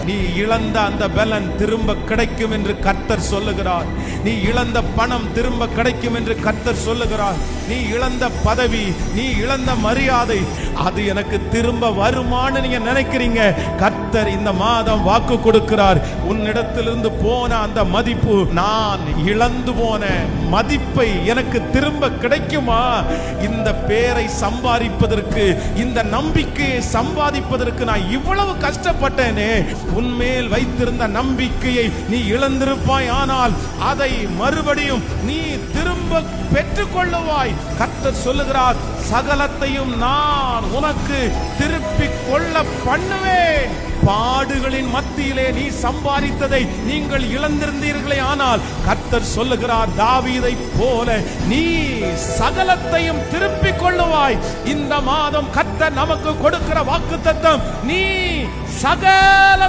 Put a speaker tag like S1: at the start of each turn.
S1: நீ இழந்த அந்த பலன் திரும்ப கிடைக்கும் என்று கர்த்தர் சொல்லுகிறார். நீ இழந்த பணம் திரும்ப கிடைக்கும் என்று கர்த்தர் சொல்லுகிறார். நீ இழந்த பதவி, நீ இழந்த மரியாதை, அது எனக்கு திரும்ப வருமானு நீங்க நினைக்கிறீங்க. கர்த்தர் இந்த மாதம் வாக்கு கொடுக்கிறார். உன்னிடத்திலிருந்து போன அந்த மதிப்பு, நான் இழந்து போன மதிப்பை எனக்கு திரும்ப கிடைக்குமா? இந்த பேரை சம்பாதிப்பதற்கு, இந்த நம்பிக்கையை சம்பாதிப்பதற்கு நான் இவ்வளவு கஷ்டப்பட்டேனே. உன்மேல் வைத்திருந்த நம்பிக்கையை நீ இழந்திருப்பாய், ஆனால் அதை மறுபடியும் நீ திரும்ப பெற்றுக்கொள்ளுவாய். கர்த்தர் சொல்லுகிறார், சகலத்தையும் நான் உனக்கு திருப்பிக் கொள்ள பண்ணுவேன். பாடுகளின் மத்தியிலே நீ சம்பாதித்ததை நீங்கள் இழந்திருந்தீர்களே, ஆனால் கர்த்தர் சொல்லுகிறார், தாவீதை போல நீ சகலத்தையும் திருப்பிக் கொள்ளுவாய். இந்த மாதம் கர்த்தர் நமக்கு கொடுக்கிற வாக்குத்தத்தம், நீ சகல